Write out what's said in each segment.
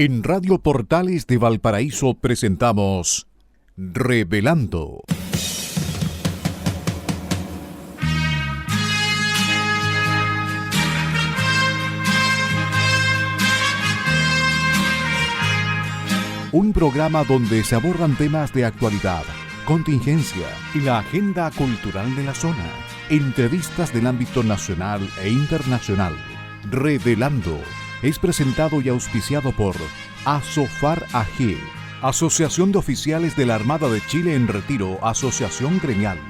En Radio Portales de Valparaíso presentamos Revelando. Un programa donde se abordan temas de actualidad, contingencia y la agenda cultural de la zona. Entrevistas del ámbito nacional e internacional. Revelando es presentado y auspiciado por Asofar AG, Asociación de Oficiales de la Armada de Chile en Retiro, Asociación Gremial.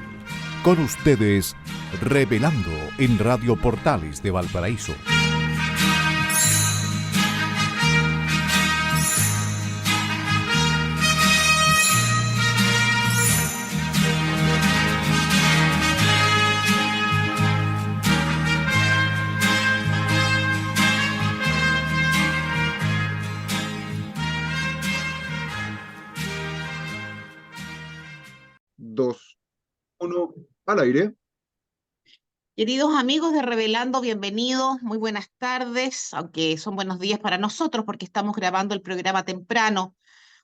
Con ustedes, Revelando en Radio Portales de Valparaíso. Dos, uno, al aire. Queridos amigos de Revelando, bienvenidos, muy buenas tardes, aunque son buenos días para nosotros porque estamos grabando el programa temprano,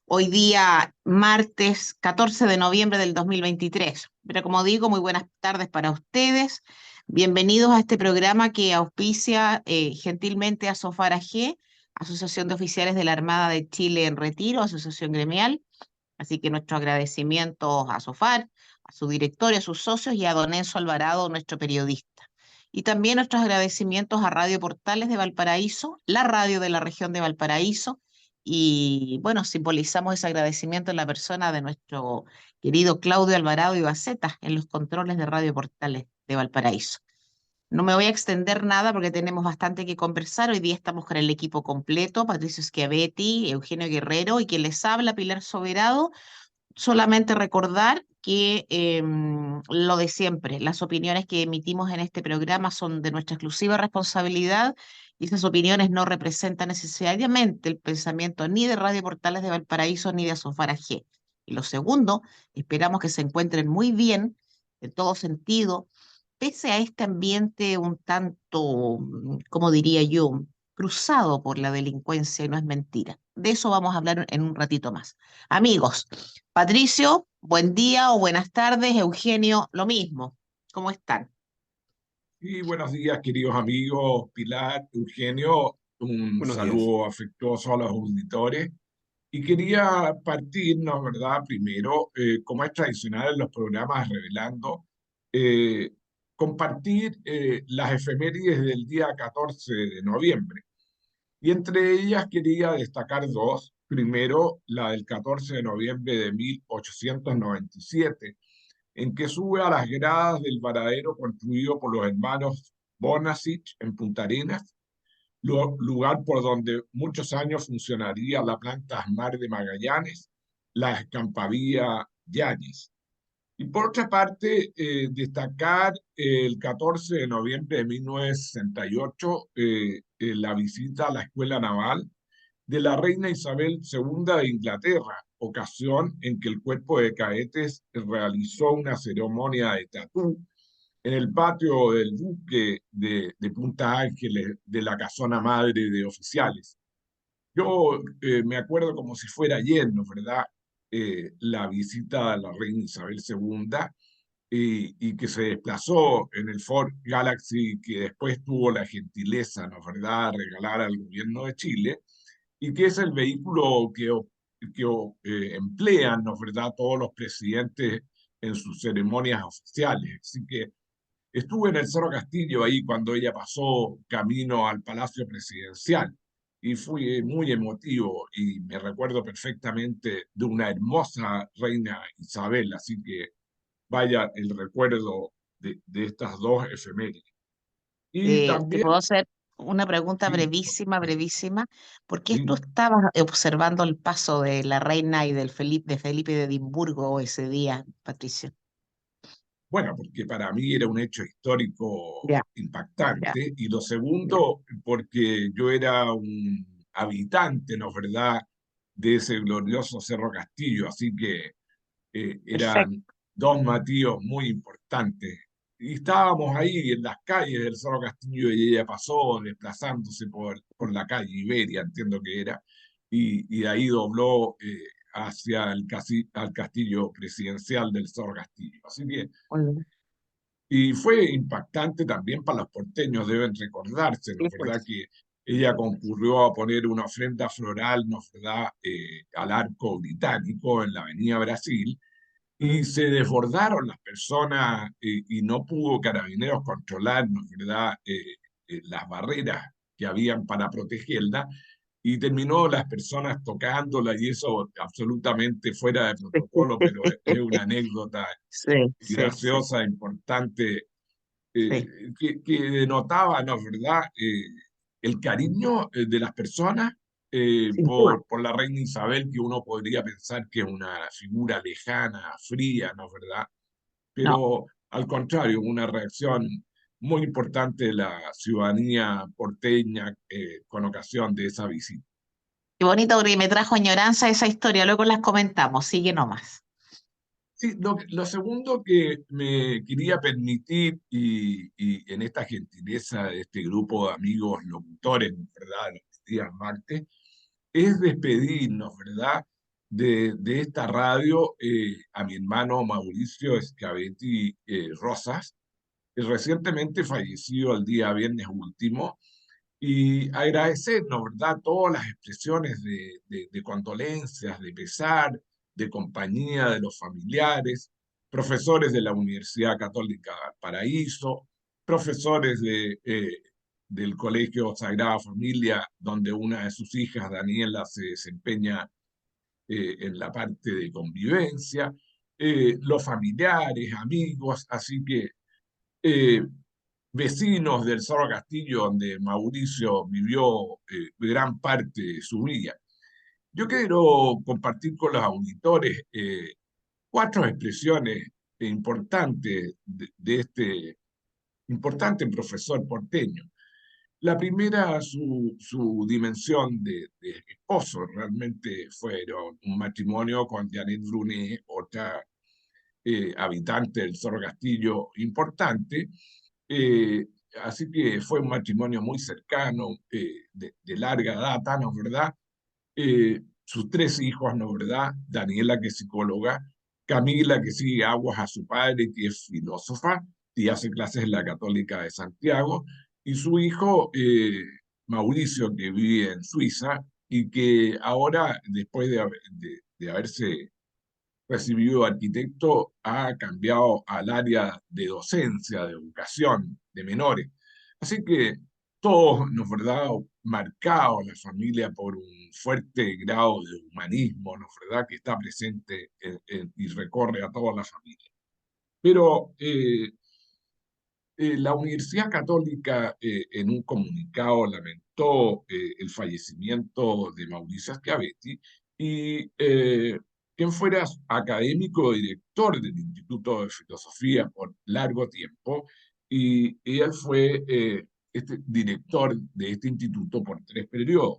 hoy día martes 14 de noviembre del 2023. Pero como digo, muy buenas tardes para ustedes. Bienvenidos a este programa que auspicia gentilmente a Sofar AG, Asociación de Oficiales de la Armada de Chile en Retiro, Asociación Gremial. Así que nuestro agradecimiento a Sofar, a su directorio, a sus socios y a don Enzo Alvarado, nuestro periodista. Y también nuestros agradecimientos a Radio Portales de Valparaíso, la radio de la región de Valparaíso. Y bueno, simbolizamos ese agradecimiento en la persona de nuestro querido Claudio Alvarado y Baceta en los controles de Radio Portales de Valparaíso. No me voy a extender nada porque tenemos bastante que conversar. Hoy día estamos con el equipo completo, Patricio Schiavetti, Eugenio Guerrero y quien les habla, Pilar Soberado. Solamente recordar que lo de siempre, las opiniones que emitimos en este programa son de nuestra exclusiva responsabilidad y esas opiniones no representan necesariamente el pensamiento ni de Radio Portales de Valparaíso ni de Asofar AG. Y lo segundo, esperamos que se encuentren muy bien en todo sentido, pese a este ambiente un tanto, como diría yo, cruzado por la delincuencia, y no es mentira. De eso vamos a hablar en un ratito más. Amigos, Patricio, buen día o buenas tardes. Eugenio, lo mismo. ¿Cómo están? Y buenos días, queridos amigos, Pilar, Eugenio, un Buenos días. saludo afectuoso a los auditores. Y quería partir, ¿no, verdad? Primero, como es tradicional en los programas Revelando, eh, compartir las efemérides del día 14 de noviembre. Y entre ellas quería destacar dos. Primero, la del 14 de noviembre de 1897 en que sube a las gradas del varadero construido por los hermanos Bonasich en Punta Arenas, lugar por donde muchos años funcionaría la planta Asmar de Magallanes, la escampavía Yáñez. Y por otra parte, destacar el 14 de noviembre de 1968 la visita a la Escuela Naval de la reina Isabel II de Inglaterra, ocasión en que el cuerpo de cadetes realizó una ceremonia de tatú en el patio del buque de Punta Ángeles de la casona madre de oficiales. Yo me acuerdo como si fuera ayer, ¿no, verdad? La visita a la reina Isabel II y que se desplazó en el Ford Galaxy que después tuvo la gentileza, ¿no, verdad?, de regalar al gobierno de Chile y que es el vehículo que emplean, ¿no, verdad?, todos los presidentes en sus ceremonias oficiales. Así que estuve en el Cerro Castillo ahí cuando ella pasó camino al Palacio Presidencial y fui muy emotivo y me recuerdo perfectamente de una hermosa reina Isabel, así que vaya el recuerdo de estas dos efemérides. Y Te también, puedo hacer una pregunta sí, brevísima, brevísima. ¿Por qué tú sí, estabas observando el paso de la reina y de Felipe de Edimburgo ese día, Patricio? bueno, porque para mí era un hecho histórico Ya, ya, impactante, y lo ya. segundo, porque yo era un habitante, ¿no es verdad?, de ese glorioso Cerro Castillo, así que Perfecto. eran dos motivos muy importantes. Y estábamos ahí en las calles del Cerro Castillo y ella pasó desplazándose por la calle Iberia, entiendo que era, y de ahí dobló hacia al castillo presidencial del Cerro Castillo. Así que, Muy y fue impactante también para los porteños, deben recordarse, ¿no sí, es verdad? pues. Que ella concurrió a poner una ofrenda floral, ¿no es verdad?, al arco británico en la Avenida Brasil, y se desbordaron las personas y no pudo Carabineros controlar, ¿no es verdad?, las barreras que habían para protegerla, y terminó las personas tocándola y eso absolutamente fuera de protocolo, pero es una anécdota Sí, sí, sí, graciosa, importante, sí. que denotaba, ¿no es verdad?, el cariño de las personas Sin duda. por la reina Isabel, que uno podría pensar que es una figura lejana, fría, ¿no es verdad? No. Pero al contrario, una reacción muy importante de la ciudadanía porteña con ocasión de esa visita. Qué bonito porque me trajo añoranza esa historia, luego las comentamos, sigue nomás. Sí, lo segundo que me quería permitir, y en esta gentileza de este grupo de amigos locutores, ¿verdad?, los días martes, es despedirnos, ¿verdad?, de esta radio a mi hermano Mauricio Schiavetti Rosas, que recientemente falleció el día viernes último, y agradecernos, ¿verdad?, todas las expresiones de condolencias, de pesar, de compañía de los familiares, profesores de la Universidad Católica Paraíso, profesores del Colegio Sagrada Familia, donde una de sus hijas, Daniela, se desempeña en la parte de convivencia, los familiares, amigos, así que eh, vecinos del Cerro Castillo, donde Mauricio vivió gran parte de su vida. Yo quiero compartir con los auditores cuatro expresiones importantes de este importante profesor porteño. La primera, su dimensión de esposo, realmente fueron un matrimonio con Janet Brunet, otra habitante del Cerro Castillo importante, eh, así que fue un matrimonio muy cercano, de larga data, ¿no es verdad? Sus tres hijos, ¿no es verdad? Daniela, que es psicóloga, Camila, que sigue aguas a su padre, que es filósofa y hace clases en la Católica de Santiago, y su hijo, Mauricio, que vive en Suiza y que ahora, después de haberse recibido arquitecto, ha cambiado al área de docencia, de educación de menores. Así que todos, ¿no es verdad?, marcados la familia por un fuerte grado de humanismo, ¿no es verdad?, que está presente y recorre a toda la familia. Pero la Universidad Católica en un comunicado lamentó el fallecimiento de Mauricio Schiavetti y quien fuera académico director del Instituto de Filosofía por largo tiempo, y él fue director de este instituto por 3 periodos.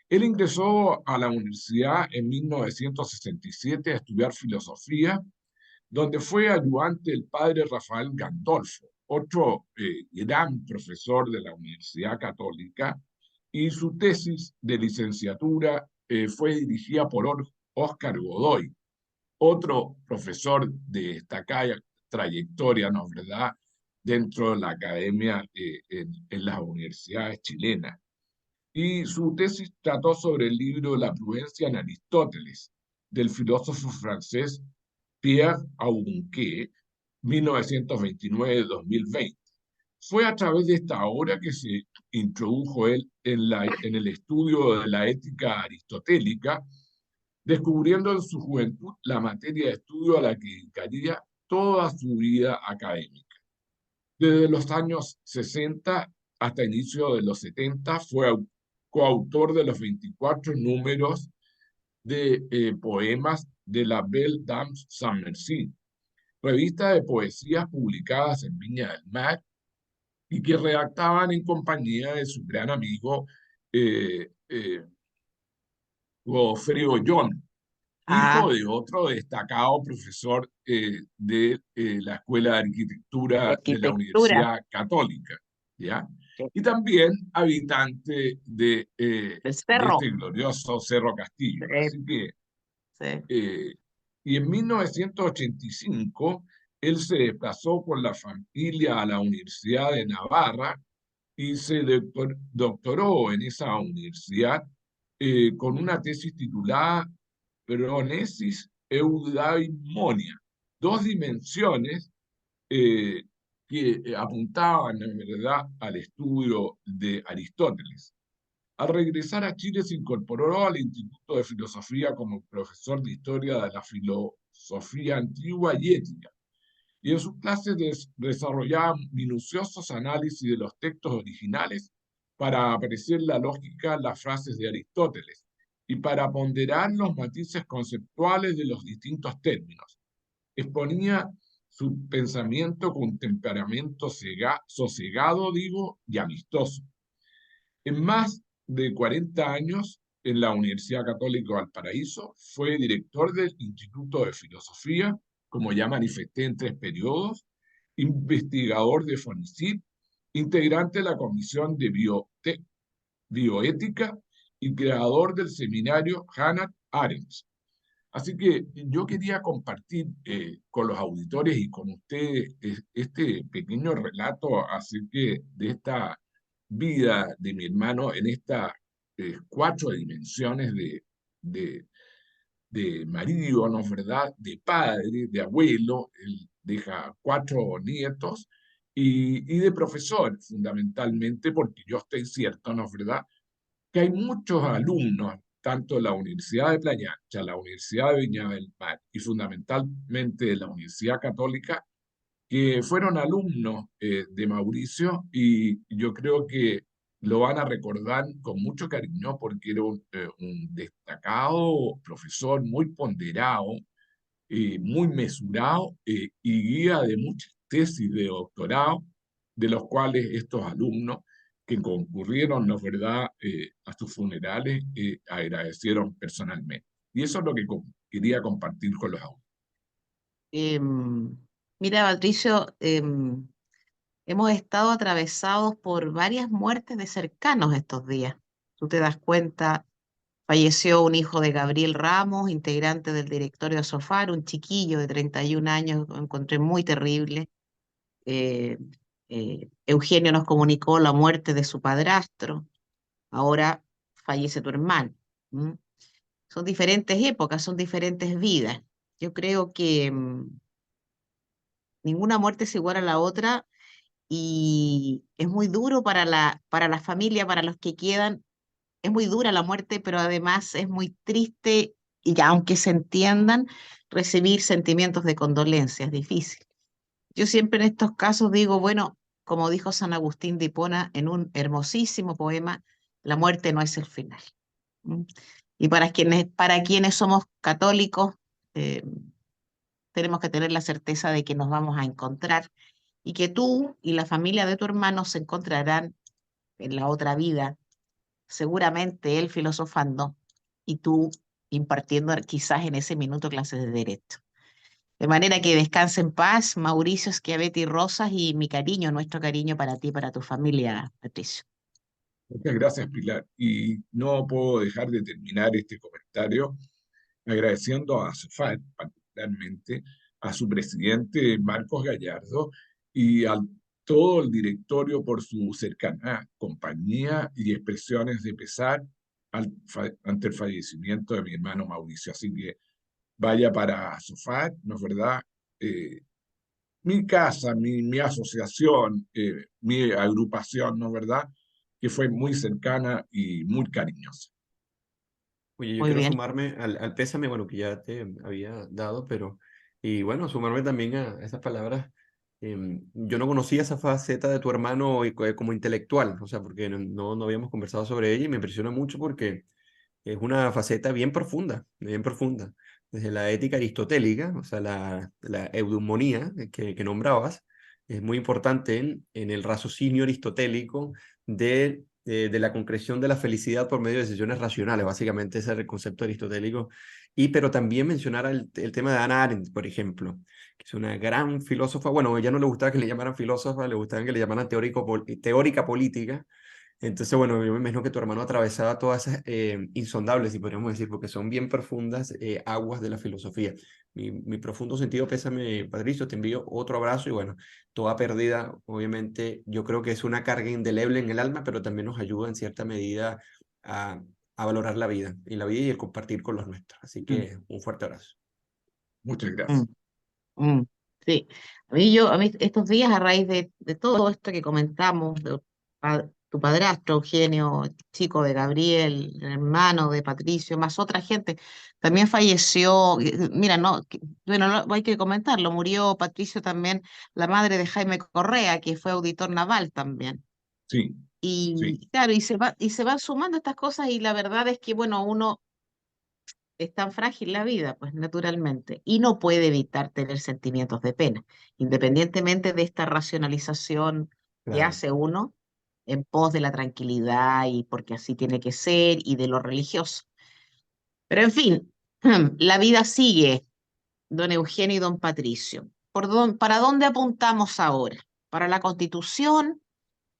Él ingresó a la universidad en 1967 a estudiar filosofía, donde fue ayudante del padre Rafael Gandolfo, otro gran profesor de la Universidad Católica, y su tesis de licenciatura fue dirigida por Óscar Godoy, otro profesor de destacada trayectoria, ¿no es verdad?, dentro de la academia en las universidades chilenas. Y su tesis trató sobre el libro La prudencia en Aristóteles, del filósofo francés Pierre Audunquet, 1929-2020. Fue a través de esta obra que se introdujo él en el estudio de la ética aristotélica, descubriendo en su juventud la materia de estudio a la que dedicaría toda su vida académica. Desde los años 60 hasta inicio de los 70 fue coautor de los 24 números de poemas de la Belle Dame Sans Merci, revista de poesías publicadas en Viña del Mar y que redactaban en compañía de su gran amigo eh, eh, Godofredo John, hijo Ah, de otro destacado profesor de la Escuela de de Arquitectura de la arquitectura. Universidad Católica. ¿ya? Sí. Y también habitante de El este cerro. glorioso Cerro Castillo. Así que, Sí. y en 1985, él se desplazó con la familia a la Universidad de Navarra y se doctoró en esa universidad con una tesis titulada Pronesis Eudaimonia, dos dimensiones eh, que apuntaban en verdad al estudio de Aristóteles. Al regresar a Chile se incorporó al Instituto de Filosofía como profesor de Historia de la Filosofía Antigua y Ética, y en sus clases desarrollaba minuciosos análisis de los textos originales para apreciar la lógica de las frases de Aristóteles y para ponderar los matices conceptuales de los distintos términos. Exponía su pensamiento con temperamento sosegado, digo, y amistoso. En más de 40 años, en la Universidad Católica de Valparaíso, fue director del Instituto de Filosofía, como ya manifesté en 3 periodos, investigador de FONICIT, integrante de la Comisión de Bioética y creador del seminario Hannah Arendt. Así que yo quería compartir con los auditores y con ustedes este pequeño relato acerca de esta vida de mi hermano en estas 4 dimensiones de, de marido, ¿no es verdad? De padre, de abuelo, él deja 4 nietos y de profesor, fundamentalmente, porque yo estoy cierto, ¿no es verdad? Que hay muchos alumnos, tanto de la Universidad de Playa Ancha, la Universidad de Viña del Mar y fundamentalmente de la Universidad Católica, que fueron alumnos de Mauricio y yo creo que lo van a recordar con mucho cariño porque era un destacado profesor, muy ponderado, muy mesurado y guía de muchas tesis de doctorado, de los cuales estos alumnos que concurrieron, ¿no es verdad?, a sus funerales, agradecieron personalmente. Y eso es lo que quería compartir con los auditores. Em, Mira, Patricio, hemos estado atravesados por varias muertes de cercanos estos días. Tú te das cuenta, falleció un hijo de Gabriel Ramos, integrante del directorio de Sofar, un chiquillo de 31 años, lo encontré muy terrible. Eh, Eugenio nos comunicó la muerte de su padrastro, ahora fallece tu hermano. ¿M? Son diferentes épocas, son diferentes vidas. Yo creo que ninguna muerte es igual a la otra y es muy duro para la familia, para los que quedan. Es muy dura la muerte, pero además es muy triste y ya, aunque se entiendan, recibir sentimientos de condolencia es difícil. Yo siempre en estos casos digo, bueno, como dijo San Agustín de Hipona en un hermosísimo poema, la muerte no es el final. ¿M? Y para quienes somos católicos, eh, tenemos que tener la certeza de que nos vamos a encontrar y que tú y la familia de tu hermano se encontrarán en la otra vida, seguramente él filosofando y tú impartiendo quizás en ese minuto clases de derecho. De manera que descanse en paz, Mauricio Schiavetti Rosas, y mi cariño, nuestro cariño para ti y para tu familia, Patricio. Muchas gracias, Pilar. Y no puedo dejar de terminar este comentario agradeciendo a Sofat, particularmente, a su presidente Marcos Gallardo y a todo el directorio por su cercana compañía y expresiones de pesar ante el fallecimiento de mi hermano Mauricio. Así que vaya para Sofat, ¿no es verdad? Mi casa, mi asociación, mi agrupación, ¿no es verdad? Que fue muy cercana y muy cariñosa. Oye, yo Muy quiero bien. sumarme al pésame, bueno, que ya te había dado, pero, y bueno, sumarme también a esas palabras. Yo no conocía esa faceta de tu hermano como intelectual, o sea, porque no habíamos conversado sobre ella y me impresiona mucho porque es una faceta bien profunda, bien profunda. Desde la ética aristotélica, o sea, la eudemonía que nombrabas, es muy importante en el raciocinio aristotélico de de la concreción de la felicidad por medio de decisiones racionales, básicamente ese es el concepto aristotélico. Pero también mencionar el tema de Hannah Arendt, por ejemplo, que es una gran filósofa. Bueno, a ella no le gustaba que le llamaran filósofa, le gustaba que le llamaran teórica política. Entonces, bueno, yo me imagino que tu hermano atravesaba todas esas insondables, si podríamos decir, porque son bien profundas aguas de la filosofía. Mi profundo sentido pésame, Patricio, te envío otro abrazo y bueno, toda pérdida, obviamente, yo creo que es una carga indeleble en el alma, pero también nos ayuda en cierta medida a, a valorar la vida y el compartir con los nuestros. Así que un fuerte abrazo. Muchas Mm, gracias. mm, sí, a mí estos días a raíz de todo esto que comentamos, de tu padrastro Eugenio, el chico de Gabriel, el hermano de Patricio, más otra gente, también falleció, mira, no, bueno, no, hay que comentarlo, murió Patricio también, la madre de Jaime Correa, que fue auditor naval también. Sí, sí. Y claro, y se van sumando estas cosas y la verdad es que, bueno, uno es tan frágil la vida, pues naturalmente, y no puede evitar tener sentimientos de pena, independientemente de esta racionalización que Claro. hace uno en pos de la tranquilidad y porque así tiene que ser y de lo religioso. Pero en fin, la vida sigue, don Eugenio y don Patricio. ¿Para dónde apuntamos ahora? ¿Para la Constitución?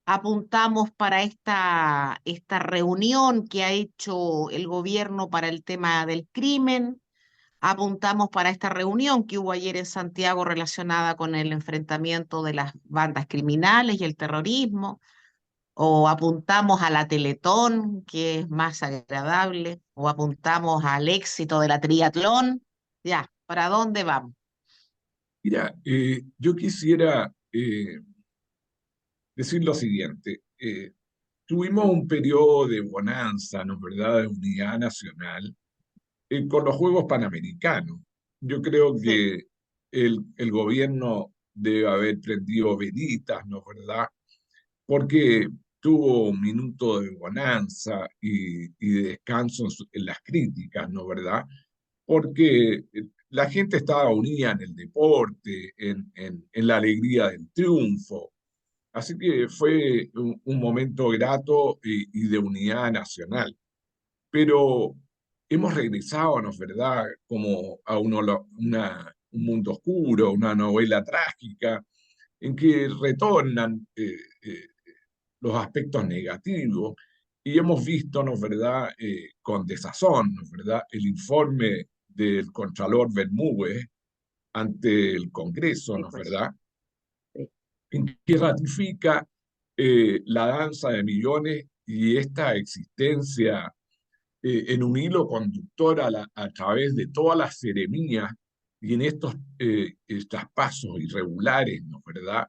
¿Apuntamos para esta reunión que ha hecho el gobierno para el tema del crimen? ¿Apuntamos para esta reunión que hubo ayer en Santiago relacionada con el enfrentamiento de las bandas criminales y el terrorismo? ¿O apuntamos a la Teletón, que es más agradable? ¿O apuntamos al éxito de la triatlón? Ya, ¿para dónde vamos? Mira, yo quisiera decir lo siguiente. Tuvimos un periodo de bonanza, ¿no es verdad?, de unidad nacional con los Juegos Panamericanos. Yo creo Sí, que el gobierno debe haber prendido velitas, ¿no es verdad? Porque tuvo un minuto de bonanza y de descanso en las críticas, ¿no es verdad? Porque la gente estaba unida en el deporte, en la alegría del triunfo. Así que fue un momento grato y de unidad nacional. Pero hemos regresado, ¿no es verdad?, como a un mundo oscuro, una novela trágica, en que retornan los aspectos negativos y hemos visto, ¿no es verdad?, con desazón, ¿no es verdad?, el informe del Contralor Bermúdez ante el Congreso, sí, ¿no es pues. verdad?, Sí, en que ratifica la danza de millones y esta existencia en un hilo conductor a través de todas las seremías y en estos traspasos irregulares, ¿no es verdad?,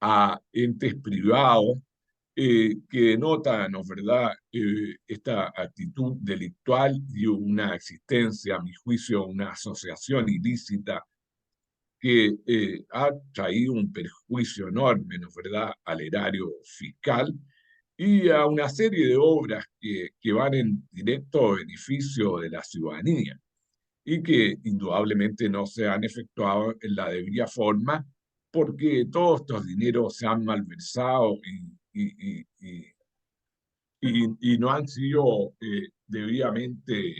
a entes privados que denotan, ¿no es verdad?, esta actitud delictual y una existencia, a mi juicio, una asociación ilícita que ha traído un perjuicio enorme, ¿no es verdad?, al erario fiscal y a una serie de obras que van en directo beneficio de la ciudadanía y que indudablemente no se han efectuado en la debida forma porque todos estos dineros se han malversado y no han sido debidamente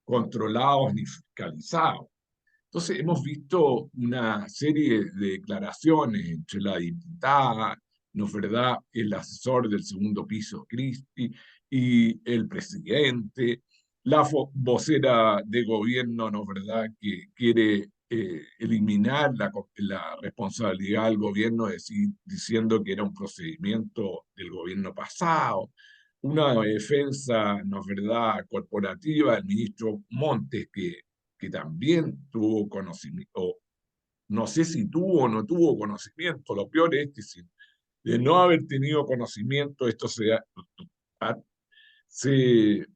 controlados ni fiscalizados. Entonces hemos visto una serie de declaraciones entre la diputada, ¿no es verdad?, el asesor del segundo piso, Cristi, y el presidente, la vocera de gobierno, ¿no es verdad?, que quiere eliminar la responsabilidad del gobierno diciendo que era un procedimiento del gobierno pasado, una defensa, ¿no es verdad?, corporativa del ministro Montes, que también tuvo conocimiento, o no sé si tuvo o no tuvo conocimiento, lo peor es que de no haber tenido conocimiento, esto se, se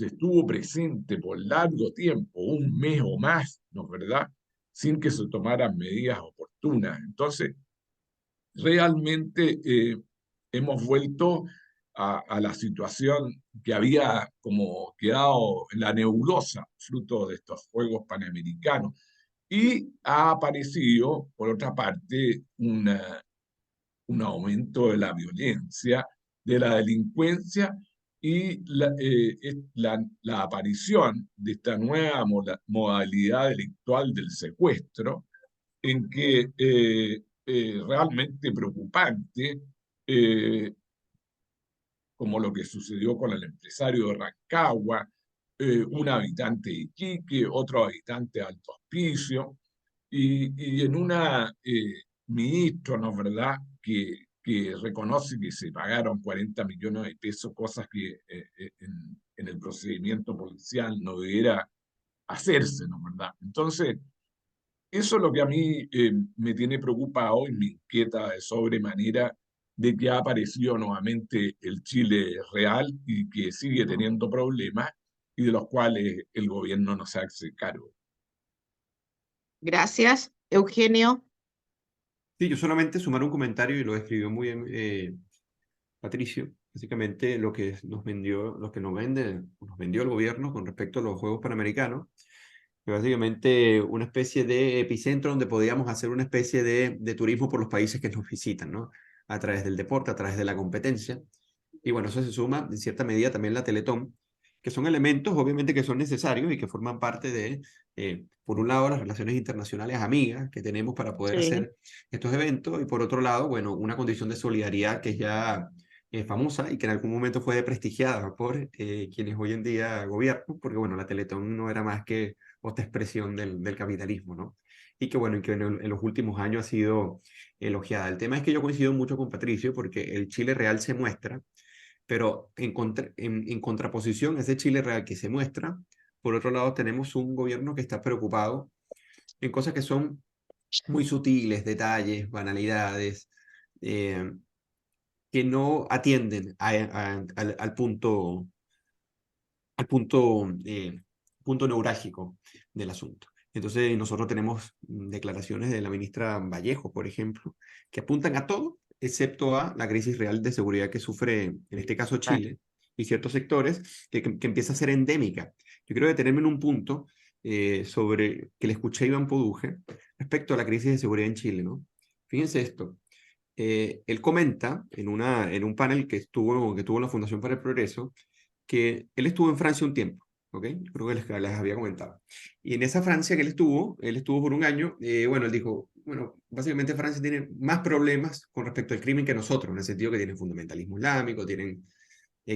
estuvo presente por largo tiempo, un mes o más, ¿no es verdad?, sin que se tomaran medidas oportunas. Entonces, realmente hemos vuelto a la situación que había como quedado en la nebulosa, fruto de estos Juegos Panamericanos. Y ha aparecido, por otra parte, un aumento de la violencia de la delincuencia y la aparición de esta nueva modalidad delictual del secuestro, en que realmente preocupante, eh, como lo que sucedió con el empresario de Rancagua, un habitante de Iquique, otro habitante de Alto Hospicio, y en una ministro, ¿no es verdad?, que reconoce que se pagaron 40 millones de pesos, cosas que en el procedimiento policial no debiera hacerse, ¿no es verdad? Entonces, eso es lo que a mí me tiene preocupado y me inquieta de sobremanera de que ha aparecido nuevamente el Chile real y que sigue teniendo problemas y de los cuales el gobierno no se hace cargo. Gracias, Eugenio. Sí, yo solamente sumar un comentario y lo escribió muy bien Patricio. Básicamente lo que nos vendió, lo que nos vendió el gobierno con respecto a los Juegos Panamericanos, que básicamente una especie de epicentro donde podíamos hacer una especie de turismo por los países que nos visitan, ¿no? A través del deporte, a través de la competencia. Y bueno, eso se suma en cierta medida también la Teletón, que son elementos obviamente que son necesarios y que forman parte de, por un lado, las relaciones internacionales amigas que tenemos para poder Sí. hacer estos eventos y por otro lado, bueno, una condición de solidaridad que es ya famosa y que en algún momento fue desprestigiada por quienes hoy en día gobiernan, porque bueno, la Teletón no era más que otra expresión del capitalismo, ¿no? Y que bueno, y que en los últimos años ha sido elogiada. El tema es que yo coincido mucho con Patricio porque el Chile real se muestra, pero en contraposición a ese Chile real que se muestra, por otro lado tenemos un gobierno que está preocupado en cosas que son muy sutiles, detalles, banalidades, eh, que no atienden al punto neurálgico del asunto. Entonces, nosotros tenemos declaraciones de la ministra Vallejo, por ejemplo, que apuntan a todo, excepto a la crisis real de seguridad que sufre, en este caso, Claro. Chile y ciertos sectores, que empieza a ser endémica. Yo quiero detenerme en un punto sobre que le escuché a Iván Poduje respecto a la crisis de seguridad en Chile, ¿no? Fíjense esto. Él comenta en un panel que tuvo la Fundación para el Progreso que él estuvo en Francia un tiempo, ¿ok? Creo que les había comentado. Y en esa Francia que él estuvo por un año, bueno, él dijo, bueno, básicamente Francia tiene más problemas con respecto al crimen que nosotros, en el sentido que tienen fundamentalismo islámico, tienen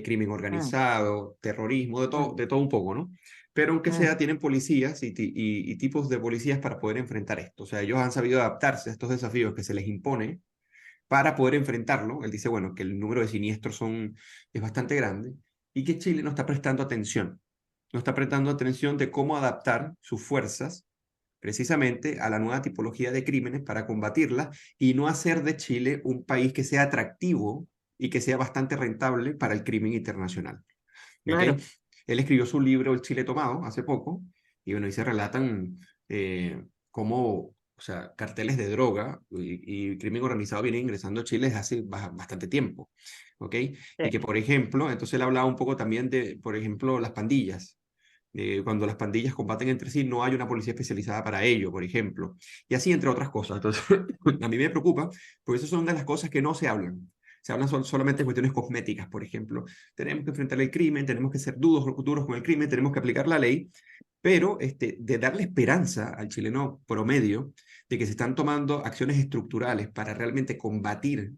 crimen Mm, organizado, terrorismo, mm, de todo un poco, ¿no? Pero aunque mm. sea, tienen policías y tipos de policías para poder enfrentar esto. O sea, ellos han sabido adaptarse a estos desafíos que se les impone para poder enfrentarlo. Él dice, bueno, que el número de siniestros es bastante grande y que Chile no está prestando atención. No está prestando atención de cómo adaptar sus fuerzas precisamente a la nueva tipología de crímenes para combatirla y no hacer de Chile un país que sea atractivo y que sea bastante rentable para el crimen internacional. ¿Ok? Claro. Él escribió su libro El Chile Tomado hace poco y bueno, ahí se relatan cómo, o sea, carteles de droga y crimen organizado vienen ingresando a Chile desde hace bastante tiempo, ¿ok? Y que, Sí. por ejemplo, entonces él hablaba un poco también de, por ejemplo, las pandillas. Cuando las pandillas combaten entre sí, no hay una policía especializada para ello, por ejemplo. Y así, entre otras cosas. Entonces, a mí me preocupa, porque esas son de las cosas que no se hablan. Se hablan solamente de cuestiones cosméticas, por ejemplo. Tenemos que enfrentar el crimen, tenemos que ser duros con el crimen, tenemos que aplicar la ley, pero de darle esperanza al chileno promedio de que se están tomando acciones estructurales para realmente combatir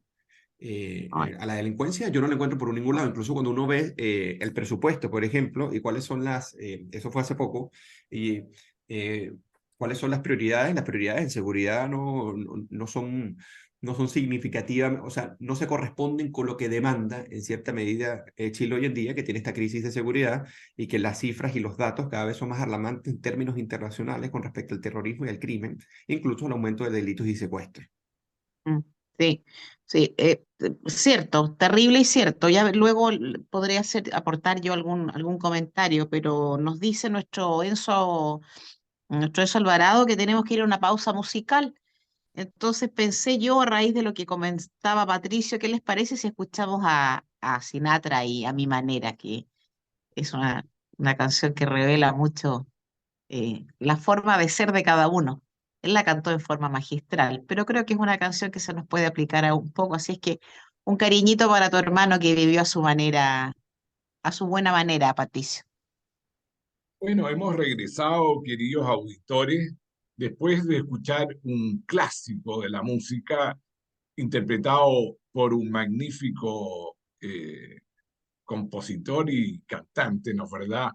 Ay, a la delincuencia, yo no la encuentro por ningún lado. Incluso cuando uno ve el presupuesto, por ejemplo, y cuáles son eso fue hace poco, y cuáles son las prioridades en seguridad no son significativas, o sea, no se corresponden con lo que demanda en cierta medida Chile hoy en día, que tiene esta crisis de seguridad y que las cifras y los datos cada vez son más alarmantes en términos internacionales con respecto al terrorismo y al crimen, incluso al aumento de delitos y secuestros. mm, sí, sí, cierto, terrible y cierto. Ya luego podría aportar yo algún comentario, pero nos dice nuestro Enzo Alvarado que tenemos que ir a una pausa musical. Entonces pensé yo, a raíz de lo que comentaba Patricio, ¿qué les parece si escuchamos a Sinatra y A Mi Manera, que es una canción que revela mucho la forma de ser de cada uno? Él la cantó en forma magistral, pero creo que es una canción que se nos puede aplicar a un poco, así es que Un cariñito para tu hermano que vivió a su manera, a su buena manera, Patricio. Bueno, hemos regresado, queridos auditores, después de escuchar un clásico de la música interpretado por un magnífico compositor y cantante, ¿no es verdad?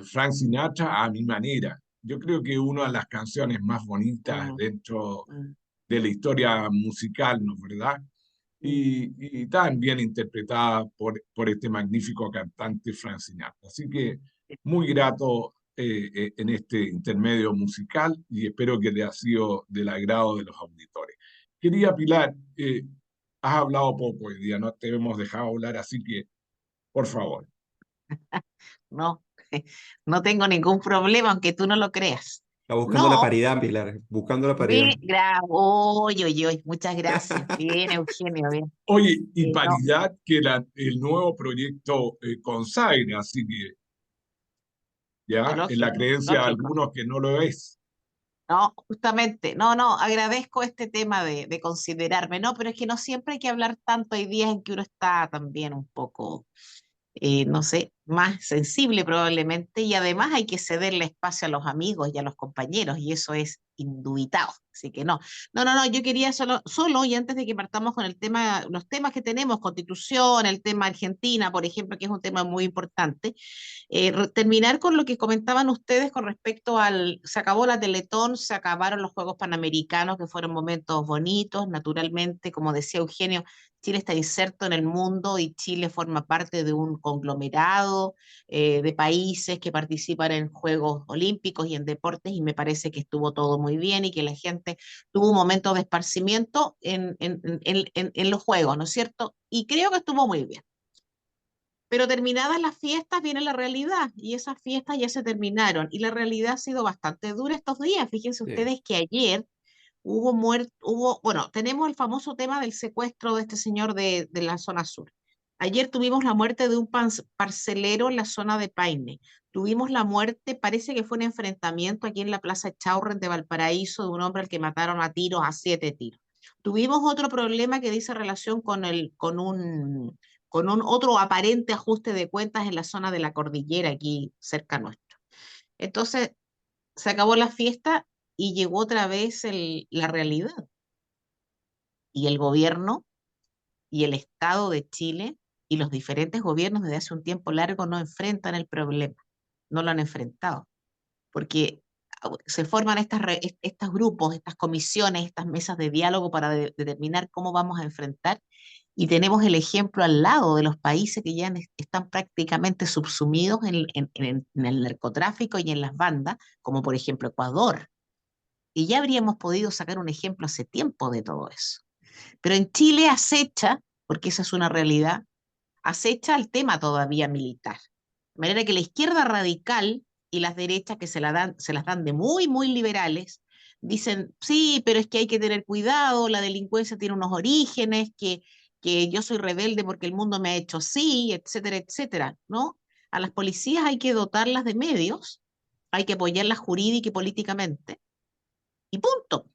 Frank Sinatra, a mi manera. Yo creo que una de las canciones más bonitas Mm, dentro mm, de la historia musical, ¿no es verdad? mm. Y tan bien interpretada por este magnífico cantante Frank Sinatra. Así que muy grato en este intermedio musical y espero que le ha sido del agrado de los auditores. Querida Pilar, has hablado poco hoy día, no te hemos dejado hablar, así que por favor. No, no tengo ningún problema, aunque tú no lo creas. Está buscando la No, paridad, Pilar, buscando la paridad. oye, oye, oye, muchas gracias. Bien, Eugenio, bien. Oye, y No, paridad que el nuevo proyecto consagra, así que ya en la lógico, creencia de lógico. algunos que no lo es. No, justamente, no, no, agradezco este tema de considerarme, no, pero es que no siempre hay que hablar tanto, hay días en que uno está también un poco no sé, más sensible probablemente, y además hay que cederle espacio a los amigos y a los compañeros, y eso es indubitado. Así que no, no, no, no, yo quería solo, y antes de que partamos con el tema, los temas que tenemos, Constitución, el tema Argentina, por ejemplo, que es un tema muy importante, terminar con lo que comentaban ustedes con respecto se acabó la Teletón, se acabaron los Juegos Panamericanos, que fueron momentos bonitos, naturalmente, como decía Eugenio, Chile está inserto en el mundo y Chile forma parte de un conglomerado de países que participan en Juegos Olímpicos y en deportes, y me parece que estuvo todo muy bien y que la gente tuvo un momento de esparcimiento en los Juegos, ¿no es cierto? Y creo que estuvo muy bien. Pero terminadas las fiestas viene la realidad y esas fiestas ya se terminaron y la realidad ha sido bastante dura estos días. Fíjense Sí. ustedes que ayer bueno, tenemos el famoso tema del secuestro de este señor de la zona sur. Ayer tuvimos la muerte de un parcelero en la zona de Paine. Tuvimos la muerte, parece que fue un enfrentamiento aquí en la Plaza Chaurren de Valparaíso de un hombre al que mataron a tiros, a 7 tiros. Tuvimos otro problema que dice relación con un otro aparente ajuste de cuentas en la zona de la cordillera, aquí cerca nuestro. Entonces, se acabó la fiesta y llegó otra vez la realidad. Y el gobierno y el Estado de Chile y los diferentes gobiernos desde hace un tiempo largo no enfrentan el problema, no lo han enfrentado, porque se forman estos grupos, estas comisiones, estas mesas de diálogo para determinar cómo vamos a enfrentar. Y tenemos el ejemplo al lado de los países que ya están prácticamente subsumidos en el narcotráfico y en las bandas, como por ejemplo Ecuador. Y ya habríamos podido sacar un ejemplo hace tiempo de todo eso. Pero en Chile acecha, porque esa es una realidad, acecha el tema todavía militar. De manera que la izquierda radical y las derechas que se las dan de muy, muy liberales, dicen, sí, pero es que hay que tener cuidado, la delincuencia tiene unos orígenes, que yo soy rebelde porque el mundo me ha hecho así, etcétera, etcétera, ¿no? A las policías hay que dotarlas de medios, hay que apoyarlas jurídica y políticamente, y punto.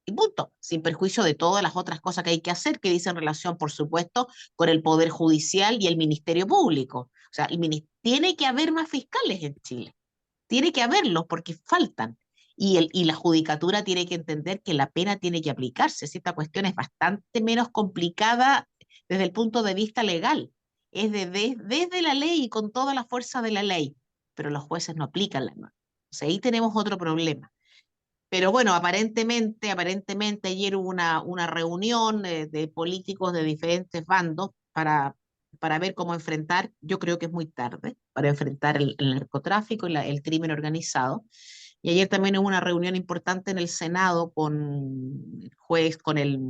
Y punto, sin perjuicio de todas las otras cosas que hay que hacer, que dicen relación, por supuesto, con el Poder Judicial y el Ministerio Público. O sea, tiene que haber más fiscales en Chile, tiene que haberlos porque faltan. Y la judicatura tiene que entender que la pena tiene que aplicarse. Si esta cuestión es bastante menos complicada desde el punto de vista legal, es desde la ley y con toda la fuerza de la ley, pero los jueces no aplican la norma. O sea, ahí tenemos otro problema. Pero bueno, aparentemente ayer hubo una reunión de políticos de diferentes bandos para ver cómo enfrentar, yo creo que es muy tarde, para enfrentar el narcotráfico y el crimen organizado. Y ayer también hubo una reunión importante en el Senado con el juez, con el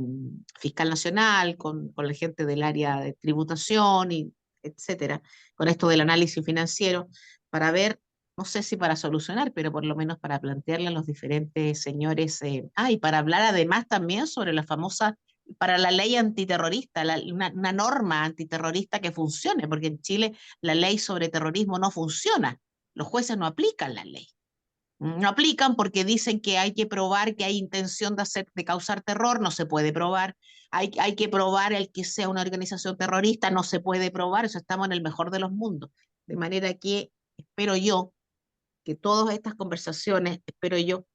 fiscal nacional, con la gente del área de tributación, y etcétera, con esto del análisis financiero, para ver, no sé si para solucionar, pero por lo menos para plantearle a los diferentes señores, y para hablar además también sobre la famosa, para la ley antiterrorista, una norma antiterrorista que funcione, porque en Chile la ley sobre terrorismo no funciona, los jueces no aplican la ley. No aplican porque dicen que hay que probar que hay intención de causar terror, no se puede probar. Hay que probar el que sea una organización terrorista, no se puede probar, eso estamos en el mejor de los mundos. De manera que espero yo que todas estas conversaciones, espero yo,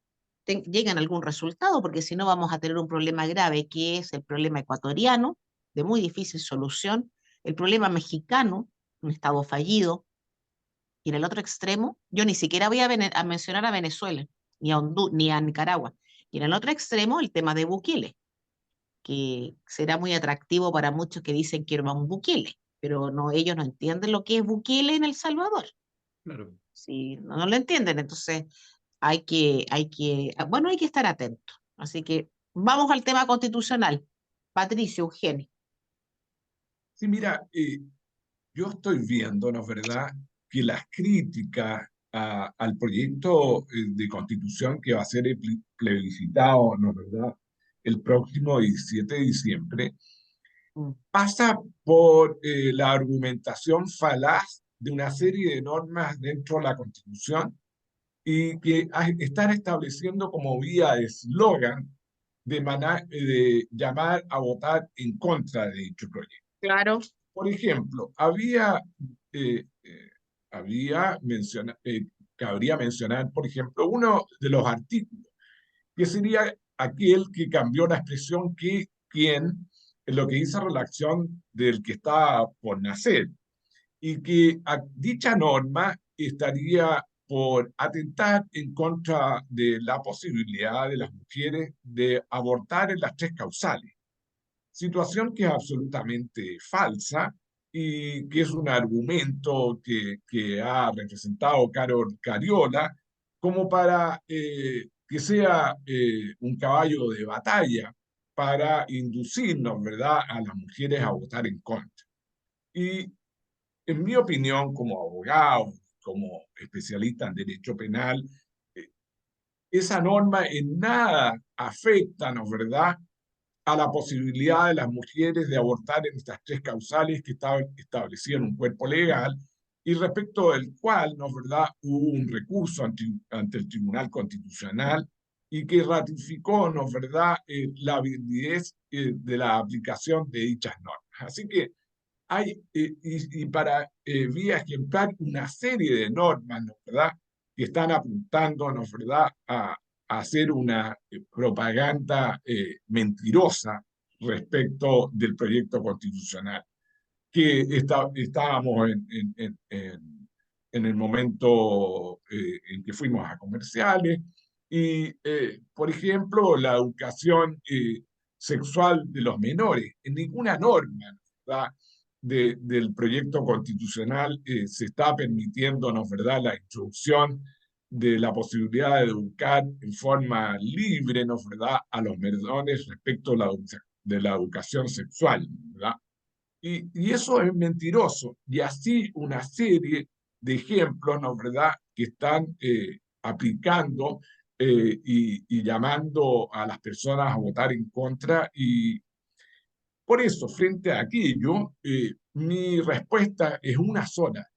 lleguen a algún resultado, porque si no vamos a tener un problema grave, que es el problema ecuatoriano, de muy difícil solución, el problema mexicano, un estado fallido, y en el otro extremo, yo ni siquiera voy a mencionar a Venezuela, ni a Nicaragua. Y en el otro extremo, el tema de Bukele, que será muy atractivo para muchos que dicen que era un Bukele, pero no, ellos no entienden lo que es Bukele en El Salvador. Claro. Si no lo entienden, entonces bueno, hay que estar atentos. Así que vamos al tema constitucional. Patricio, Eugenio. Sí, mira, yo estoy viendo, ¿no es verdad?, que las críticas al proyecto de constitución que va a ser plebiscitado, ¿no es verdad?, el próximo 17 de diciembre, pasa por la argumentación falaz de una serie de normas dentro de la Constitución y que están estableciendo como vía de eslogan de llamar a votar en contra de dicho proyecto. Claro. Por ejemplo, eh, eh, cabría mencionar, por ejemplo, uno de los artículos, que sería aquel que cambió la expresión que, quien, en lo que dice relación del que está por nacer, y que dicha norma estaría por atentar en contra de la posibilidad de las mujeres de abortar en las tres causales, situación que es absolutamente falsa y que es un argumento que ha representado Carol Cariola como para que sea un caballo de batalla para inducirnos, ¿verdad?, a las mujeres a votar en contra. Y en mi opinión, como abogado, como especialista en derecho penal, eh, esa norma en nada afecta, ¿no es verdad?, a la posibilidad de las mujeres de abortar en estas tres causales que estaban establecidas en un cuerpo legal y respecto del cual, ¿no es verdad?, hubo un recurso ante el Tribunal Constitucional y que ratificó, ¿no es verdad?, la validez de la aplicación de dichas normas. Así que hay, y para vía ejemplar, una serie de normas, ¿no es verdad?, que están apuntando, ¿no es verdad?, a hacer una propaganda mentirosa respecto del proyecto constitucional, que estábamos en el momento en que fuimos a comerciales, y, por ejemplo, la educación sexual de los menores. En ninguna norma, ¿verdad?, del proyecto constitucional se está permitiendo, ¿no es verdad?, la introducción de la posibilidad de educar en forma libre, ¿no es verdad?, a los menores respecto a de la educación sexual, ¿verdad? Y eso es mentiroso. Y así una serie de ejemplos, ¿no es verdad?, que están aplicando y llamando a las personas a votar en contra. Y por eso, frente a aquello, mi respuesta es una sola.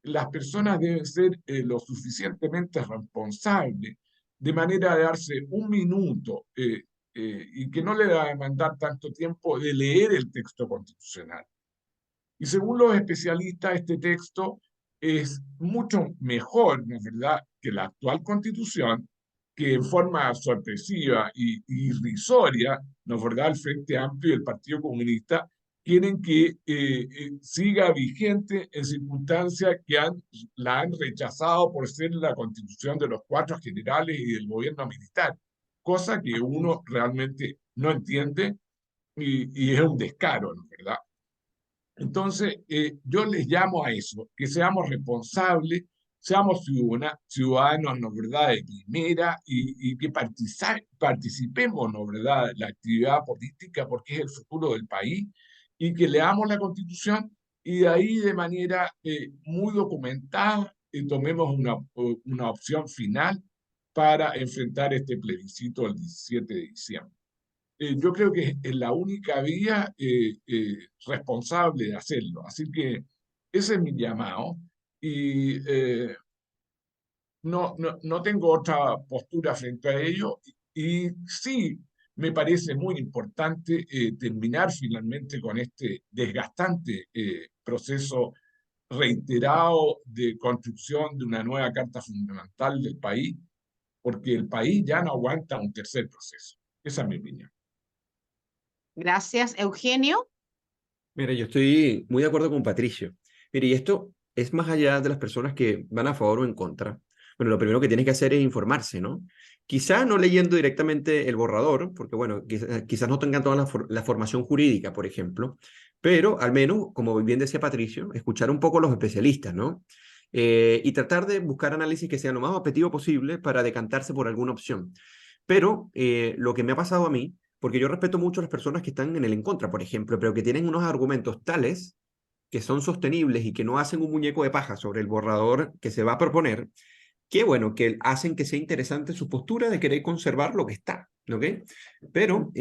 Las personas deben ser lo suficientemente responsables de manera de darse un minuto y que no le va a demandar tanto tiempo de leer el texto constitucional. Y según los especialistas, este texto es mucho mejor, ¿no es verdad?, que la actual Constitución, que en forma sorpresiva y irrisoria, ¿no es verdad?, el Frente Amplio y el Partido Comunista quieren que siga vigente en circunstancias que la han rechazado por ser la Constitución de los 4 generales y del gobierno militar, cosa que uno realmente no entiende y es un descaro, ¿no es verdad? Entonces, yo les llamo a eso, que seamos responsables, seamos ciudadanos, ¿no es verdad?, de primera y que participemos, ¿no es verdad?, en la actividad política porque es el futuro del país y que leamos la Constitución y de ahí de manera muy documentada tomemos una opción final para enfrentar este plebiscito el 17 de diciembre. Yo creo que es la única vía responsable de hacerlo. Así que ese es mi llamado. Y no tengo otra postura frente a ello y sí me parece muy importante terminar finalmente con este desgastante proceso reiterado de construcción de una nueva Carta Fundamental del país, porque el país ya no aguanta un tercer proceso. Esa es mi opinión. Gracias, Eugenio. Mira, yo estoy muy de acuerdo con Patricio. Mire, y esto es más allá de las personas que van a favor o en contra. Bueno, lo primero que tienes que hacer es informarse, ¿no? Quizá no leyendo directamente el borrador, porque bueno, quizás no tengan toda la formación jurídica, por ejemplo, pero al menos, como bien decía Patricio, escuchar un poco a los especialistas, ¿no? Y tratar de buscar análisis que sean lo más objetivo posible para decantarse por alguna opción. Pero lo que me ha pasado a mí, porque yo respeto mucho a las personas que están en el en contra, por ejemplo, pero que tienen unos argumentos tales que son sostenibles y que no hacen un muñeco de paja sobre el borrador que se va a proponer, que bueno, que hacen que sea interesante su postura de querer conservar lo que está, ¿ok? Pero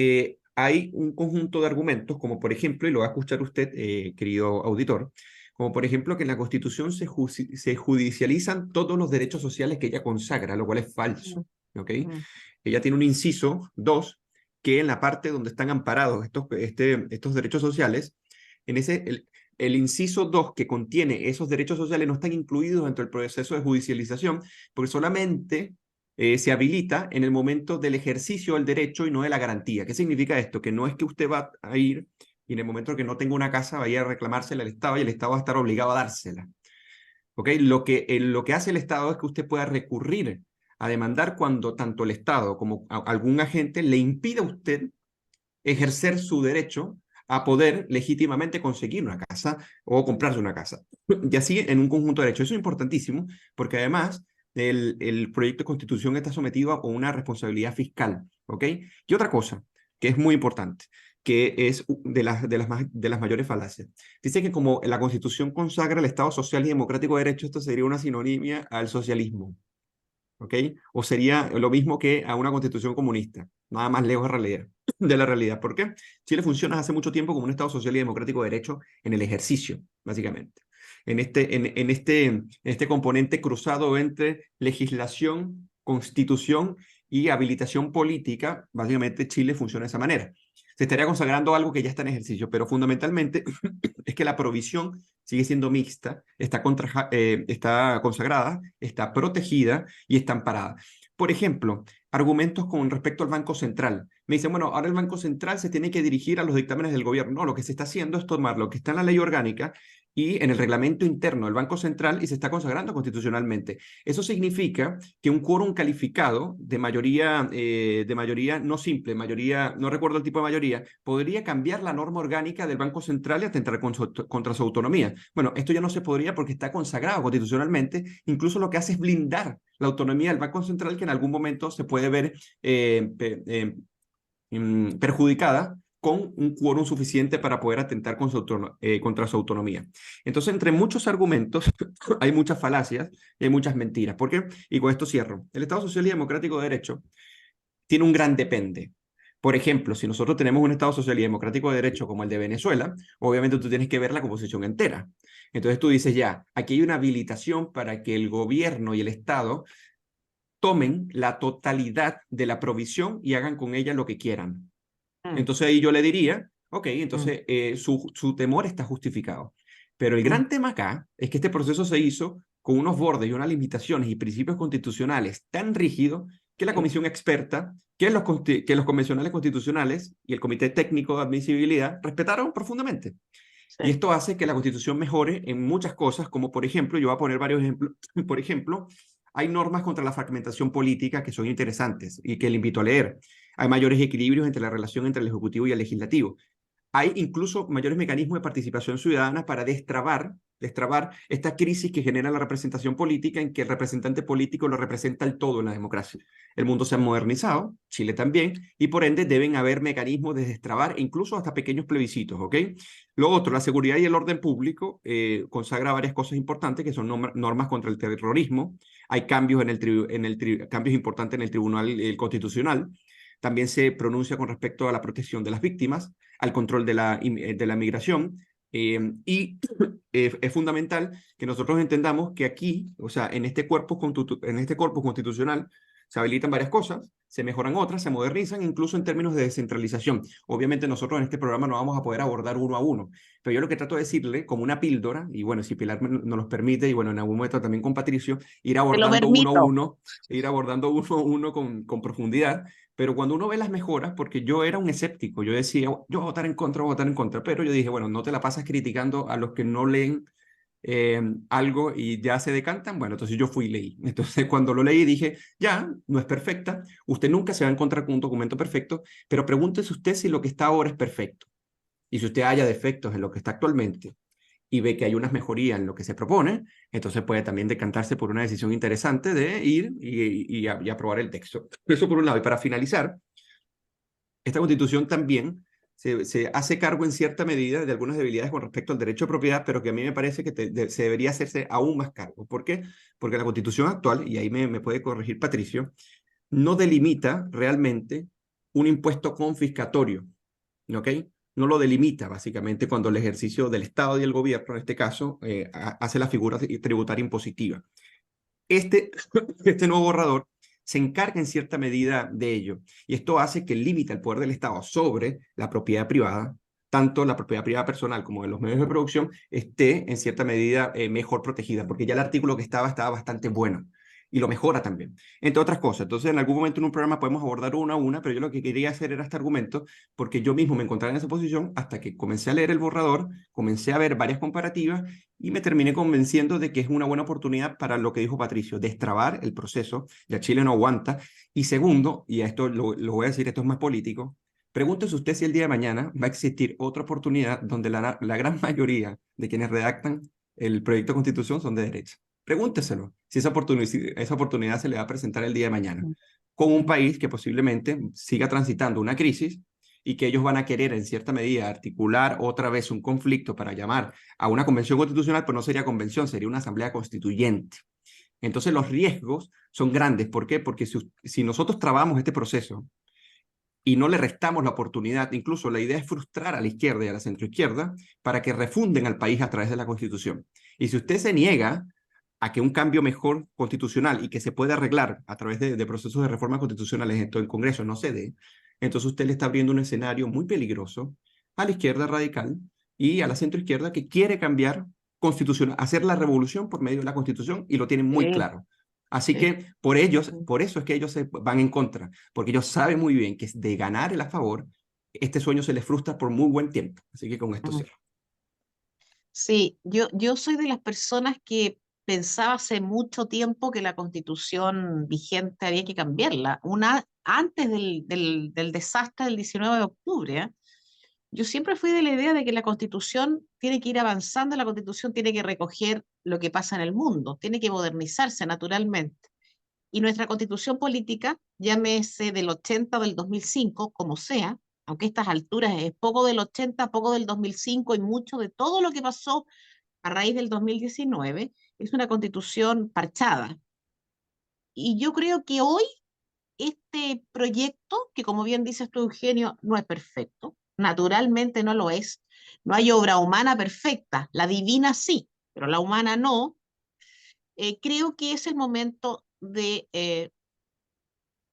hay un conjunto de argumentos, como por ejemplo, y lo va a escuchar usted, querido auditor, como por ejemplo que en la Constitución se judicializan todos los derechos sociales que ella consagra, lo cual es falso, ¿ok? Ella tiene un inciso 2 que en la parte donde están amparados estos derechos sociales, en el inciso 2 que contiene esos derechos sociales no están incluidos dentro del proceso de judicialización, porque solamente se habilita en el momento del ejercicio del derecho y no de la garantía. ¿Qué significa esto? Que no es que usted va a ir y en el momento que no tenga una casa vaya a reclamársela al Estado y el Estado va a estar obligado a dársela. ¿Okay? Lo que hace el Estado es que usted pueda recurrir a demandar cuando tanto el Estado como algún agente le impida a usted ejercer su derecho a poder legítimamente conseguir una casa o comprarse una casa. Y así en un conjunto de derechos. Eso es importantísimo porque además el proyecto de constitución está sometido a una responsabilidad fiscal. ¿Ok? Y otra cosa que es muy importante, que es de las mayores falacias. Dice que como la Constitución consagra el Estado social y democrático de derecho, esto sería una sinonimia al socialismo. ¿Ok? O sería lo mismo que a una constitución comunista, nada más lejos de la realidad. ¿Por qué? Chile funciona hace mucho tiempo como un Estado social y democrático de derecho en el ejercicio, básicamente. En este componente cruzado entre legislación, constitución y habilitación política, básicamente Chile funciona de esa manera. Se estaría consagrando algo que ya está en ejercicio, pero fundamentalmente es que la provisión sigue siendo mixta, está consagrada, está protegida y está amparada. Por ejemplo, argumentos con respecto al Banco Central. Me dicen, bueno, ahora el Banco Central se tiene que dirigir a los dictámenes del gobierno. No, lo que se está haciendo es tomar lo que está en la ley orgánica y en el reglamento interno del Banco Central y se está consagrando constitucionalmente. Eso significa que un quórum calificado de mayoría no simple, mayoría, no recuerdo el tipo de mayoría, podría cambiar la norma orgánica del Banco Central y atentar contra su autonomía. Bueno, esto ya no se podría porque está consagrado constitucionalmente, incluso lo que hace es blindar la autonomía del Banco Central que en algún momento se puede ver perjudicada con un quórum suficiente para poder atentar contra su autonomía. Entonces, entre muchos argumentos, hay muchas falacias y hay muchas mentiras. ¿Por qué? Y con esto cierro. El Estado Social y Democrático de Derecho tiene un gran depende. Por ejemplo, si nosotros tenemos un Estado social y democrático de derecho como el de Venezuela, obviamente tú tienes que ver la composición entera. Entonces tú dices ya, aquí hay una habilitación para que el gobierno y el Estado tomen la totalidad de la provisión y hagan con ella lo que quieran. Entonces ahí yo le diría, ok, entonces su temor está justificado. Pero el gran tema acá es que este proceso se hizo con unos bordes y unas limitaciones y principios constitucionales tan rígidos que la comisión experta, que los convencionales constitucionales y el comité técnico de admisibilidad respetaron profundamente. Y esto hace que la Constitución mejore en muchas cosas, como por ejemplo, yo voy a poner varios ejemplos, por ejemplo, hay normas contra la fragmentación política que son interesantes y que le invito a leer. Hay mayores equilibrios entre la relación entre el Ejecutivo y el Legislativo. Hay incluso mayores mecanismos de participación ciudadana para destrabar esta crisis que genera la representación política en que el representante político lo representa el todo en la democracia. El mundo se ha modernizado, Chile también, y por ende deben haber mecanismos de destrabar e incluso hasta pequeños plebiscitos, ¿ok? Lo otro, la seguridad y el orden público consagra varias cosas importantes que son normas contra el terrorismo. Hay cambios cambios importantes en el Tribunal Constitucional. También se pronuncia con respecto a la protección de las víctimas, al control de la migración, Y es fundamental que nosotros entendamos que aquí, o sea, en este corpus constitucional, se habilitan varias cosas, se mejoran otras, se modernizan, incluso en términos de descentralización. Obviamente nosotros en este programa no vamos a poder abordar uno a uno, pero yo lo que trato de decirle, como una píldora, y bueno, si Pilar nos los permite, y bueno, en algún momento también con Patricio, ir Te lo abordando uno a permito. uno, ir abordando uno a uno con profundidad. Pero cuando uno ve las mejoras, porque yo era un escéptico, yo decía, yo voy a votar en contra, voy a votar en contra, pero yo dije, bueno, no te la pasas criticando a los que no leen algo y ya se decantan. Bueno, entonces yo fui y leí. Entonces cuando lo leí dije, ya, no es perfecta, usted nunca se va a encontrar con un documento perfecto, pero pregúntese usted si lo que está ahora es perfecto. Y si usted haya defectos en lo que está actualmente y ve que hay unas mejorías en lo que se propone, entonces puede también decantarse por una decisión interesante de ir y aprobar el texto. Eso por un lado. Y para finalizar, esta Constitución también se hace cargo en cierta medida de algunas debilidades con respecto al derecho de propiedad, pero que a mí me parece que se debería hacerse aún más cargo. ¿Por qué? Porque la Constitución actual, y ahí me puede corregir Patricio, no delimita realmente un impuesto confiscatorio, ¿ok? No lo delimita básicamente cuando el ejercicio del Estado y el gobierno, en este caso, hace la figura tributaria impositiva. Este nuevo borrador se encarga en cierta medida de ello, y esto hace que el límite al poder del Estado sobre la propiedad privada, tanto la propiedad privada personal como de los medios de producción, esté en cierta medida mejor protegida, porque ya el artículo que estaba bastante bueno, y lo mejora también, entre otras cosas. Entonces, en algún momento en un programa podemos abordar una a una, pero yo lo que quería hacer era este argumento, porque yo mismo me encontraba en esa posición hasta que comencé a leer el borrador, comencé a ver varias comparativas, y me terminé convenciendo de que es una buena oportunidad para lo que dijo Patricio, destrabar el proceso. Ya Chile no aguanta. Y segundo, y a esto lo voy a decir, esto es más político, pregúntese usted si el día de mañana va a existir otra oportunidad donde la gran mayoría de quienes redactan el proyecto de constitución son de derecha. Pregúnteselo si esa oportunidad se le va a presentar el día de mañana, con un país que posiblemente siga transitando una crisis y que ellos van a querer en cierta medida articular otra vez un conflicto para llamar a una convención constitucional, pero no sería convención, sería una asamblea constituyente. Entonces los riesgos son grandes. ¿Por qué? Porque si nosotros trabamos este proceso y no le restamos la oportunidad, incluso la idea es frustrar a la izquierda y a la centroizquierda para que refunden al país a través de la Constitución. Y si usted se niega a que un cambio mejor constitucional y que se puede arreglar a través de procesos de reforma constitucionales en todo el Congreso no se dé, entonces usted le está abriendo un escenario muy peligroso a la izquierda radical y a la centroizquierda que quiere cambiar constitución, hacer la revolución por medio de la Constitución, y lo tienen muy claro. Así que por eso es que ellos se van en contra, porque ellos saben muy bien que de ganar el a favor, este sueño se les frustra por muy buen tiempo. Así que con esto cierro. Sí, yo soy de las personas que pensaba hace mucho tiempo que la constitución vigente había que cambiarla. Antes del desastre del 19 de octubre, ¿eh? Yo siempre fui de la idea de que la constitución tiene que ir avanzando, la constitución tiene que recoger lo que pasa en el mundo, tiene que modernizarse naturalmente. Y nuestra constitución política, llámese del 80 o del 2005, como sea, aunque a estas alturas es poco del 80, poco del 2005 y mucho de todo lo que pasó a raíz del 2019, es una constitución parchada. Y yo creo que hoy este proyecto, que como bien dices tú, Eugenio, no es perfecto, naturalmente no lo es, no hay obra humana perfecta, la divina sí, pero la humana no, creo que es el momento de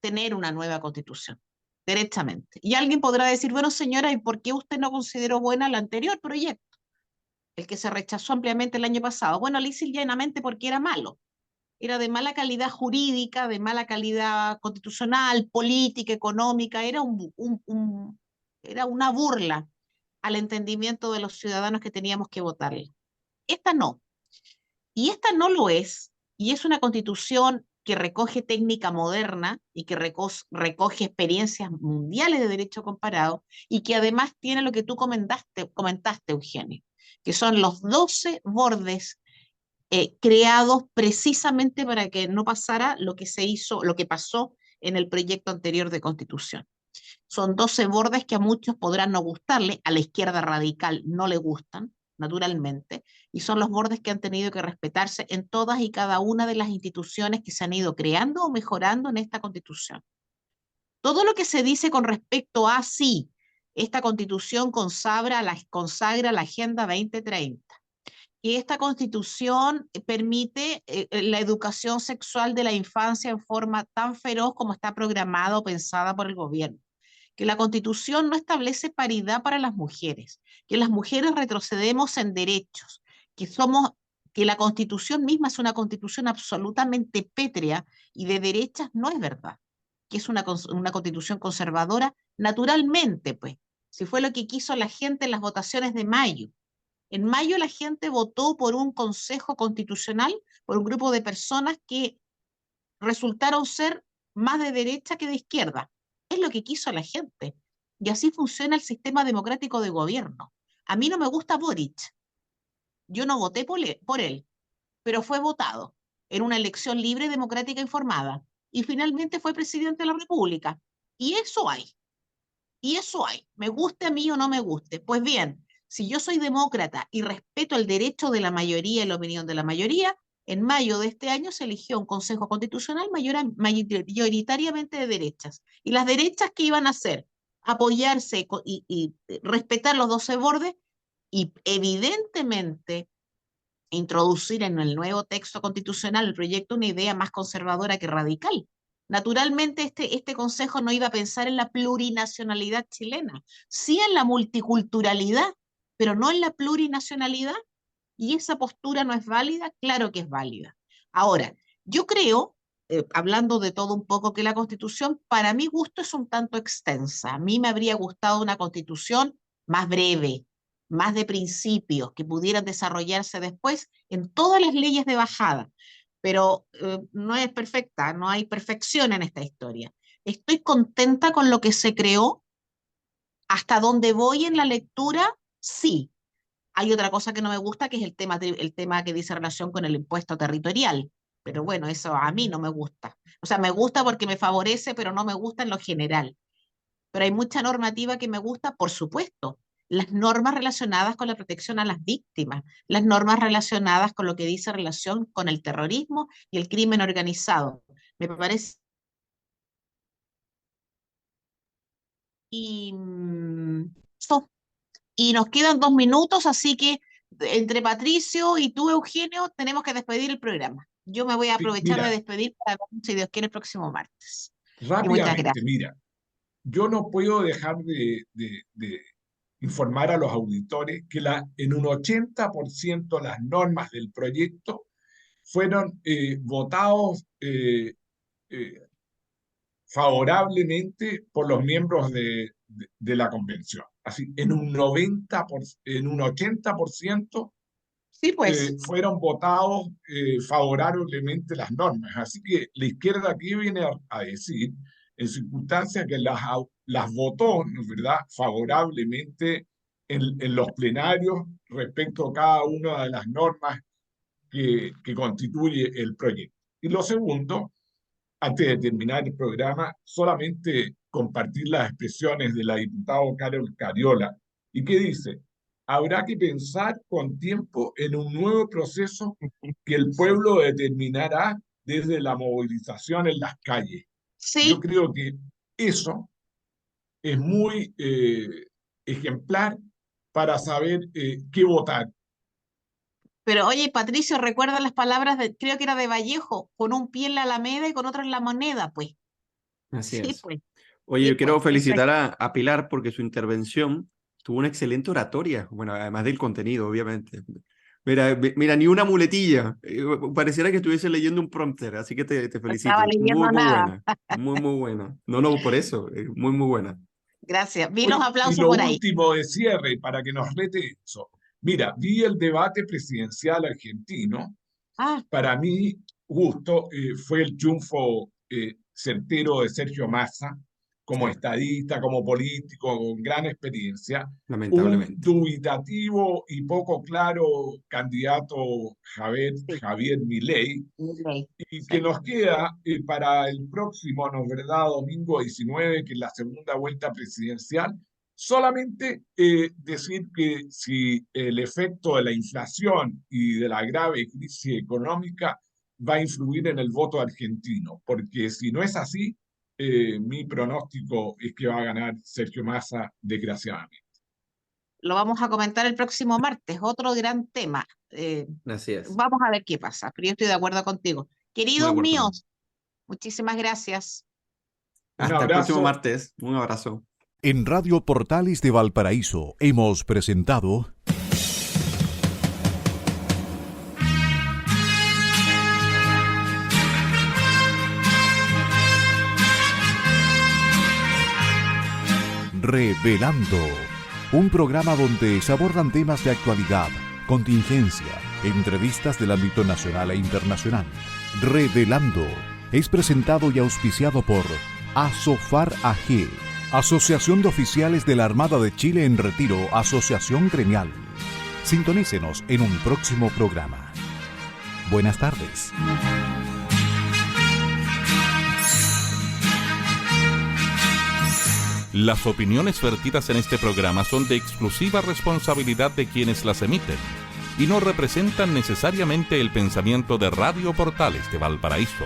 tener una nueva constitución, derechamente. Y alguien podrá decir, bueno, señora, ¿y por qué usted no consideró buena el anterior proyecto? El que se rechazó ampliamente el año pasado. Bueno, le hice llanamente porque era malo. Era de mala calidad jurídica, de mala calidad constitucional, política, económica. Era una burla al entendimiento de los ciudadanos que teníamos que votarle. Esta no. Y esta no lo es. Y es una constitución que recoge técnica moderna y que recoge experiencias mundiales de derecho comparado y que además tiene lo que tú comentaste, Eugenio, que son los 12 bordes creados precisamente para que no pasara lo que se hizo, lo que pasó en el proyecto anterior de constitución. Son 12 bordes que a muchos podrán no gustarle, a la izquierda radical no le gustan, naturalmente, y son los bordes que han tenido que respetarse en todas y cada una de las instituciones que se han ido creando o mejorando en esta constitución. Todo lo que se dice con respecto a sí, esta constitución consagra la Agenda 2030. Y esta constitución permite la educación sexual de la infancia en forma tan feroz como está programada o pensada por el gobierno. Que la constitución no establece paridad para las mujeres, que las mujeres retrocedemos en derechos, que la constitución misma es una constitución absolutamente pétrea y de derechas no es verdad, que es una constitución conservadora naturalmente, pues, si fue lo que quiso la gente en las votaciones de mayo. En mayo la gente votó por un consejo constitucional, por un grupo de personas que resultaron ser más de derecha que de izquierda. Es lo que quiso la gente. Y así funciona el sistema democrático de gobierno. A mí no me gusta Boric. Yo no voté por él, pero fue votado en una elección libre, democrática, informada. Y finalmente fue presidente de la República. Y eso hay. Y eso hay. Me guste a mí o no me guste. Pues bien, si yo soy demócrata y respeto el derecho de la mayoría y la opinión de la mayoría, en mayo de este año se eligió un Consejo Constitucional mayoritariamente de derechas. ¿Y las derechas qué iban a hacer? Apoyarse y respetar los 12 bordes y evidentemente introducir en el nuevo texto constitucional, el proyecto, una idea más conservadora que radical. Naturalmente, este Consejo no iba a pensar en la plurinacionalidad chilena, sí en la multiculturalidad, pero no en la plurinacionalidad. Y esa postura no es válida, claro que es válida. Ahora, yo creo, hablando de todo un poco, que la Constitución, para mi gusto, es un tanto extensa. A mí me habría gustado una Constitución más breve, más de principios, que pudieran desarrollarse después en todas las leyes de bajada. Pero no es perfecta, no hay perfección en esta historia. Estoy contenta con lo que se creó. Hasta donde voy en la lectura, sí. Hay otra cosa que no me gusta, que es el tema que dice relación con el impuesto territorial. Pero bueno, eso a mí no me gusta. O sea, me gusta porque me favorece, pero no me gusta en lo general. Pero hay mucha normativa que me gusta, por supuesto. Las normas relacionadas con la protección a las víctimas, las normas relacionadas con lo que dice relación con el terrorismo y el crimen organizado. Me parece. Y, eso. Y nos quedan 2 minutos, así que entre Patricio y tú, Eugenio, tenemos que despedir el programa. Yo me voy a Sí, aprovechar de mira, despedir para ver si Dios quiere el próximo martes. Y muchas rápidamente, gracias. mira, yo no puedo dejar de informar a los auditores que en un 80% las normas del proyecto fueron votados eh, favorablemente por los miembros de la convención. Así, en un 80% Sí, pues, fueron votados favorablemente las normas. Así que la izquierda aquí viene a decir, en circunstancias que las votó, ¿no es verdad?, favorablemente en los plenarios respecto a cada una de las normas que constituye el proyecto. Y lo segundo, antes de terminar el programa, solamente compartir las expresiones de la diputada Carol Cariola, y que dice: habrá que pensar con tiempo en un nuevo proceso que el pueblo determinará desde la movilización en las calles. Yo sí, creo que eso es muy ejemplar para saber qué votar. pero oye, Patricio, recuerda las palabras creo que era de Vallejo, con un pie en la Alameda y con otro en la moneda, pues. Así Sí, es. pues, Oye, sí, yo quiero pues, felicitar a Pilar porque su intervención tuvo una excelente oratoria, bueno, además del contenido, obviamente. Mira, mira, ni una muletilla. Pareciera que estuviese leyendo un prompter, así que te no estaba felicito. Muy, leyendo muy nada. buena. Muy, muy buena. No, no, por eso, muy, muy buena. Gracias. Vi los Oye, y aplausos lo por ahí. último de cierre, para que nos rete eso. Mira, vi el debate presidencial argentino. Ah, Para mi gusto, fue el triunfo certero de Sergio Massa, como Sí, estadista, como político, con gran experiencia. Un lamentablemente. dubitativo y poco claro candidato sí, Javier Milei, Milei, y que sí. nos queda para el próximo, ¿no es verdad?, domingo 19, que es la segunda vuelta presidencial, solamente decir que si el efecto de la inflación y de la grave crisis económica va a influir en el voto argentino, porque si no es así, mi pronóstico es que va a ganar Sergio Massa, desgraciadamente. Lo vamos a comentar el próximo martes, otro gran tema. Así es. Vamos a ver qué pasa, pero yo estoy de acuerdo contigo. Muy de Queridos acuerdo. míos, muchísimas gracias. Un Hasta el próximo abrazo. martes. Un abrazo. En Radio Portales de Valparaíso hemos presentado Revelando, un programa donde se abordan temas de actualidad, contingencia, entrevistas del ámbito nacional e internacional. Revelando es presentado y auspiciado por Asofar AG, Asociación de Oficiales de la Armada de Chile en Retiro, Asociación Gremial. Sintonícenos en un próximo programa. Buenas tardes. Las opiniones vertidas en este programa son de exclusiva responsabilidad de quienes las emiten y no representan necesariamente el pensamiento de Radio Portales de Valparaíso,